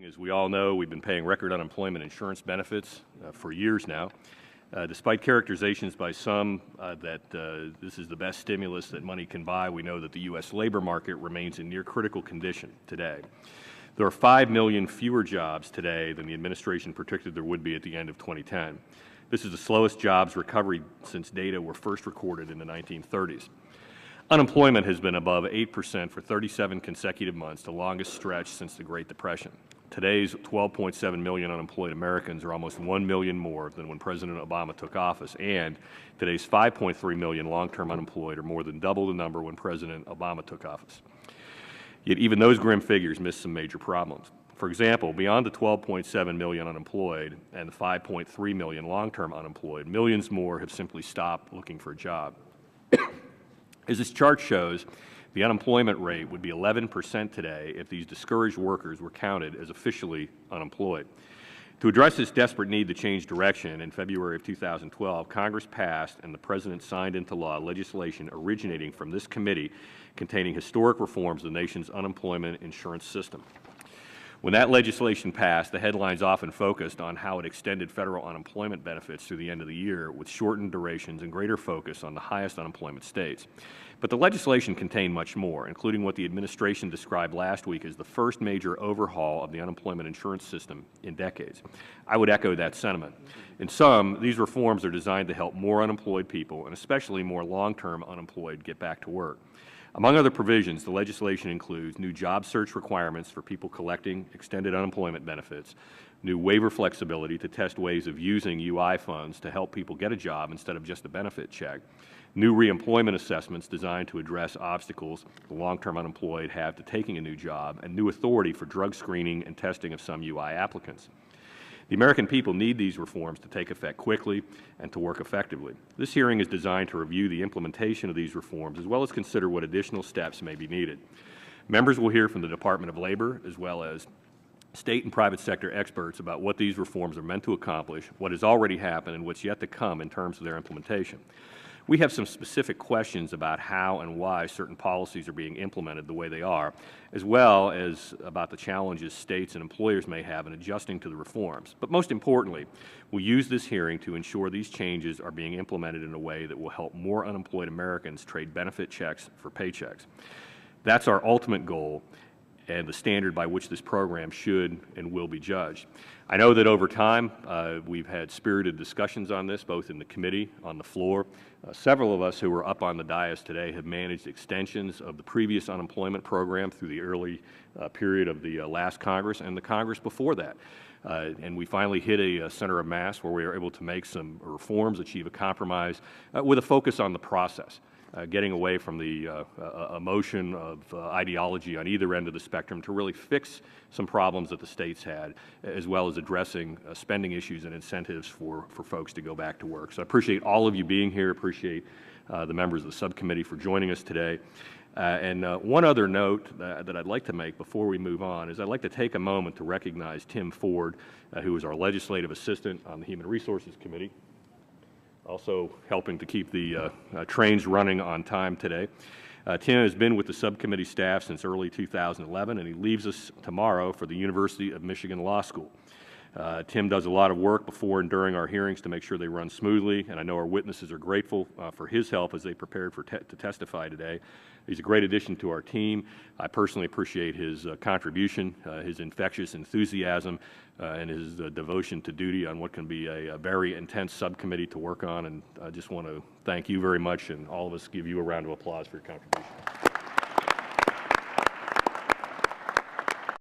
As we all know, we've been paying record unemployment insurance benefits for years now. Despite characterizations by some that this is the best stimulus that money can buy, we know that the U.S. labor market remains in near critical condition today. There are 5 million fewer jobs today than the administration predicted there would be at the end of 2010. This is the slowest jobs recovery since data were first recorded in the 1930s. Unemployment has been above 8% for 37 consecutive months, the longest stretch since the Great Depression. Today's 12.7 million unemployed Americans are almost 1 million more than when President Obama took office, and today's 5.3 million long-term unemployed are more than double the number when President Obama took office. Yet even those grim figures miss some major problems. For example, beyond the 12.7 million unemployed and the 5.3 million long-term unemployed, millions more have simply stopped looking for a job. As this chart shows, the unemployment rate would be 11% today if these discouraged workers were counted as officially unemployed. To address this desperate need to change direction, in February of 2012, Congress passed and the President signed into law legislation originating from this committee containing historic reforms of the nation's unemployment insurance system. When that legislation passed, the headlines often focused on how it extended federal unemployment benefits through the end of the year with shortened durations and greater focus on the highest unemployment states. But the legislation contained much more, including what the administration described last week as the first major overhaul of the unemployment insurance system in decades. I would echo that sentiment. In sum, these reforms are designed to help more unemployed people, and especially more long-term unemployed, get back to work. Among other provisions, the legislation includes new job search requirements for people collecting extended unemployment benefits, new waiver flexibility to test ways of using UI funds to help people get a job instead of just a benefit check, new reemployment assessments designed to address obstacles the long-term unemployed have to taking a new job, and new authority for drug screening and testing of some UI applicants. The American people need these reforms to take effect quickly and to work effectively. This hearing is designed to review the implementation of these reforms as well as consider what additional steps may be needed. Members will hear from the Department of Labor as well as state and private sector experts about what these reforms are meant to accomplish, what has already happened, and what's yet to come in terms of their implementation. We have some specific questions about how and why certain policies are being implemented the way they are, as well as about the challenges states and employers may have in adjusting to the reforms. But most importantly, we use this hearing to ensure these changes are being implemented in a way that will help more unemployed Americans trade benefit checks for paychecks. That's our ultimate goal and the standard by which this program should and will be judged. I know that over time we've had spirited discussions on this, both in the committee, on the floor. Several of us who were up on the dais today have managed extensions of the previous unemployment program through the early period of the last Congress and the Congress before that. And we finally hit a center of mass where we were able to make some reforms, achieve a compromise with a focus on the process. Getting away from the emotion of ideology on either end of the spectrum to really fix some problems that the states had, as well as addressing spending issues and incentives for folks to go back to work. So I appreciate all of you being here, appreciate the members of the subcommittee for joining us today. And one other note that I'd like to make before we move on is I'd like to take a moment to recognize Tim Ford, who is our legislative assistant on the Human Resources Committee, also helping to keep the trains running on time today. Tim has been with the subcommittee staff since early 2011, and he leaves us tomorrow for the University of Michigan Law School. Tim does a lot of work before and during our hearings to make sure they run smoothly, and I know our witnesses are grateful for his help as they prepared to testify today. He's a great addition to our team. I personally appreciate his contribution, his infectious enthusiasm, and his devotion to duty on what can be a very intense subcommittee to work on, and I just want to thank you very much, and all of us give you a round of applause for your contribution.